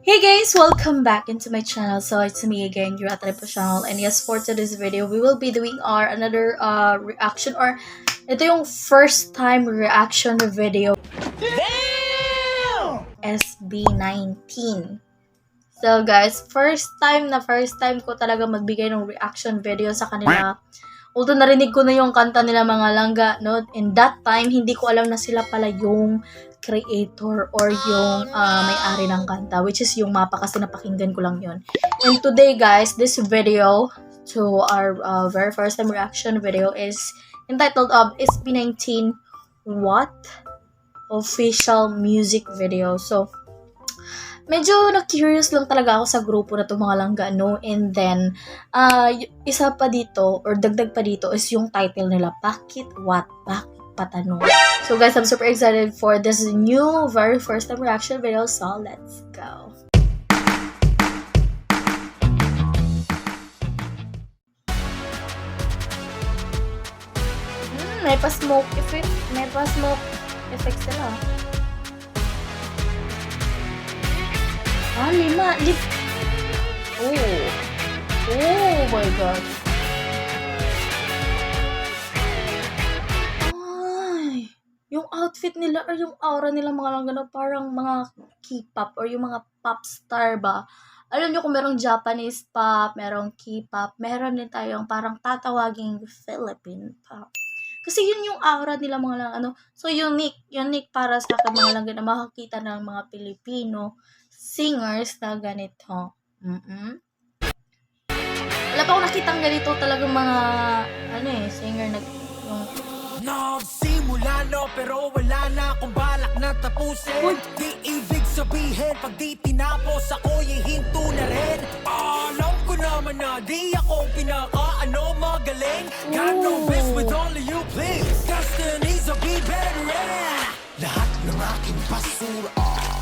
Hey guys, welcome back into my channel. So it's me again, your Atrepo channel. And yes, for today's video, we will be doing our another reaction, or ito yung first time reaction video. Damn! SB19. So guys, first time ko talaga magbigay ng reaction video sa kanila. Although narinig ko na yung kanta nila mga langga, no? In that time, hindi ko alam na sila pala yung creator or yung may-ari ng kanta, which is yung mapa kasi napakinggan ko lang yun. And today guys, this video to our very first time reaction video is entitled SB19 What? Official Music Video. So, medyo na-curious lang talaga ako sa grupo na to mga langga, no? And then, isa pa dito, or dagdag pa dito, is yung title nila, Bakit What? Bakit Patanong? So guys, I'm super excited for this new, very first time reaction video, so let's go! May pa-smoke effect, sila. Lima. Oh my God. Ay, yung outfit nila or yung aura nila mga lang gano'n, parang mga K-pop or yung mga pop star ba? Alam niyo kung merong Japanese pop, merong K-pop, meron din tayong parang tatawaging Philippine pop. Kasi yun yung aura nila mga lang so unique para sa akin mga lang na makakita ng mga Pilipino singers na ganito. Wala pa akong nakitang ganito talagang mga singer na yung nagsimula pero wala na akong balak na tapusin. Di ibig sabihin pag di tinapos ako hihinto na rin. Alam ko naman na di ako magaling. Got no best with all of you please. Destinies will be better. Lahat ng aking basura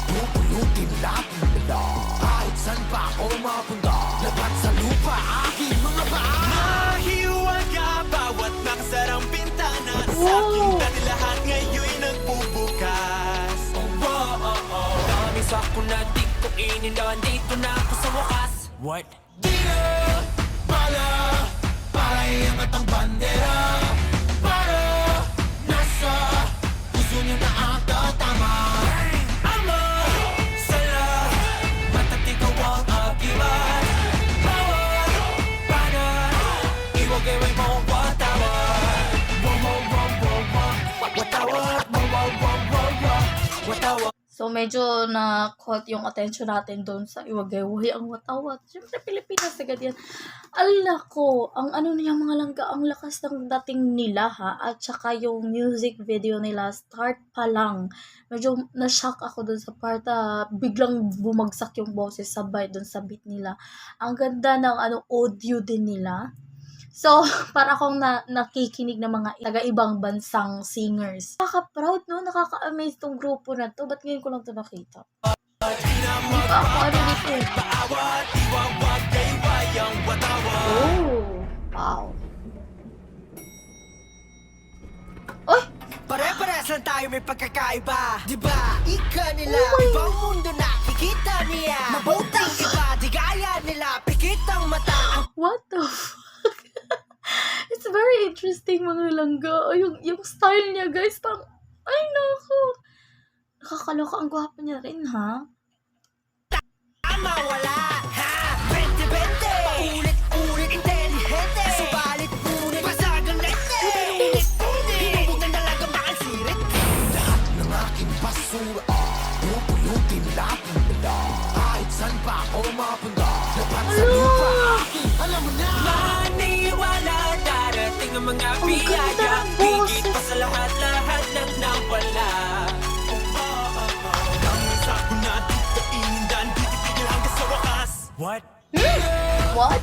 pupulutin natin nila. Kahit saan pa ako mapunta, labat sa lupa aking mga paa. Mahiwaga bawat nakasarang bintana sa aking dati lahat ngayon'y nagbubukas. Dami sa ako na di ko inilan, dito na ako sa wakas. What? Di na pala para iangat ang bandera, para nasa puso niya na ata tama. Ama, sala, matatik ko ang akibat. Bawat pana, iwagay mo watawat. Watawat. So, medyo na-caught yung attention natin doon sa iwagay-wahi ang watawat. Siyempre, Pilipinas agad yan. Ala ko, ang niya mga langga, ang lakas ng dating nila ha. At saka yung music video nila, start pa lang. Medyo na-shock ako doon sa part, biglang bumagsak yung boses sabay doon sa beat nila. Ang ganda ng audio din nila. So, para akong nakikinig ng mga taga-ibang bansang singers. Nakaka-proud, no? Nakaka-amaze tong grupo na to. Ba't ngayon ko lang to nakita? Hindi pa ako dito eh. Oh, wow. Oy! Pare-pares lang tayo may pagkakaiba, diba? Ika nila, ibang mundo nakikita niya. Mabuting iba, di gaya nila, pikit ang mata. What the fuck? It's very interesting mga langga. Yung style niya guys, parang, ay naku. Nakakaloka, ang gwapo niya rin ha. Tama wala, ha? 20-20, ulit-ulit, intelihente. Subalit ulit, basagang lente. Hinubog na talaga makansirit. Lahat ng aking basura, pupulutin natin nila. Kahit saan pa ako mapunta, lapat sa lupa aking alam mo na. Maniwala, darating ang mga biyaya. Higit pa sa lahat ng nawala. Dami sa ako na dito inindan, titigil hanggang sa wakas. What? What?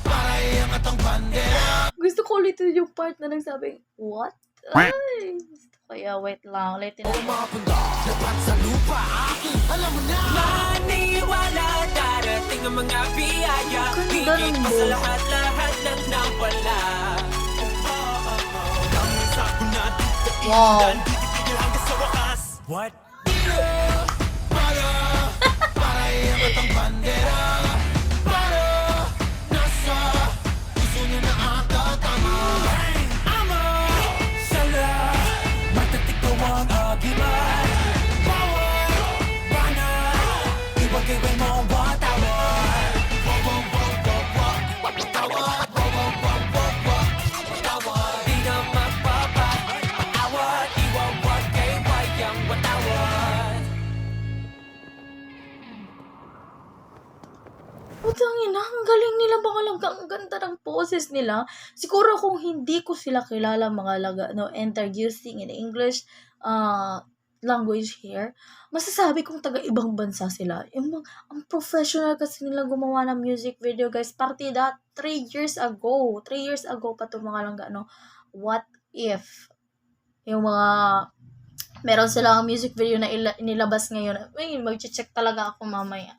Para iangat ang bandera. Gusto ko ulit yung part na nagsabing, what? Ay, gusto ko. Wait lang. Ulitin na. Mapunta, lapat sa lupa aking alam mo na. Maniwala, darating ang mga biyaya. Higit pa sa lahat ng nawala. Dami sa ako na dito inindan, titigil hanggang sa wakas. What? Para Putang ina, ang galing nila mga langga. Ang ganda ng poses nila. Siguro kung hindi ko sila kilala mga langga, no, introducing in English language here, masasabi kong taga-ibang bansa sila. Ang professional kasi nila gumawa ng music video, guys. Partida, 3 years ago. 3 years ago pa to mga langga, no. What if yung mga meron silang music video na inilabas ngayon. Ay, mag-check talaga ako mamaya.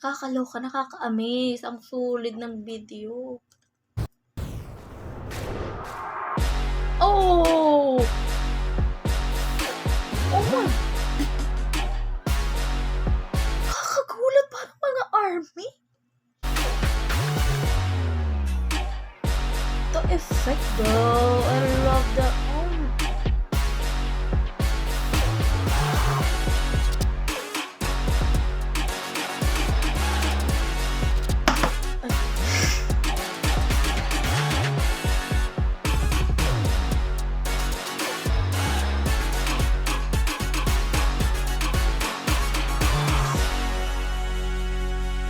Nakakaloka, nakaka-amaze. Ang sulit ng video. Oh! Oh my! Nakakagulat, parang mga army. The effect though. I love the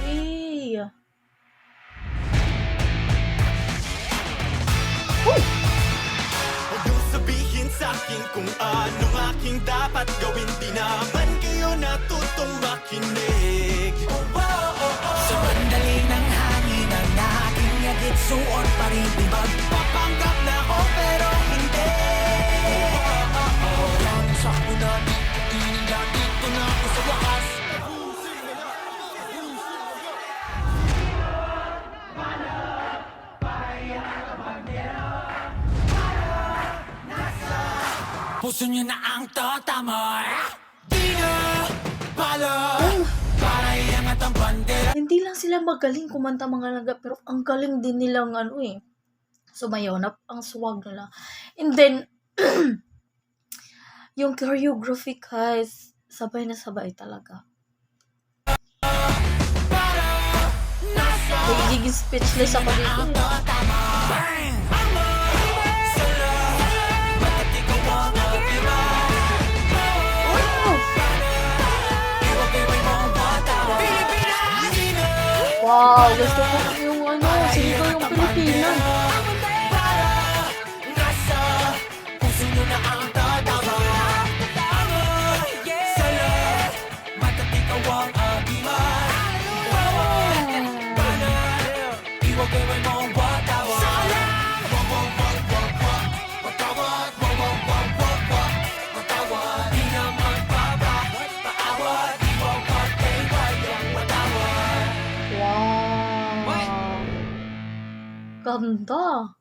Hey! Huwag niyong sabihin sa'kin kung anong aking dapat gawin. Di naman kayo natutong makinig. Sa mandali ng hangin ang aking agit, suot pa rin. Di magpapanggap na ako pero hindi. Lang sakto na dito na ako sa wakas. Puso niyo na ang tatama. Di na pala para iangat ang bandera. Hindi lang sila magaling kumanta mga langga, pero ang galing din nilang sumayaw na ang swag nila. And then, yung choreography, guys, sabay na sabay talaga. Nagiging speechless ako dito. Bang! Wow, gusto ko yung sino yung Pilipinas. Puso nyo na ang tatama. Salat, matatigaw ang agiman. Iwag-iway mo ang watawat. Watawat, watawat. Di naman paawat. Iwag-iway ang watawat. Wow. Ganda.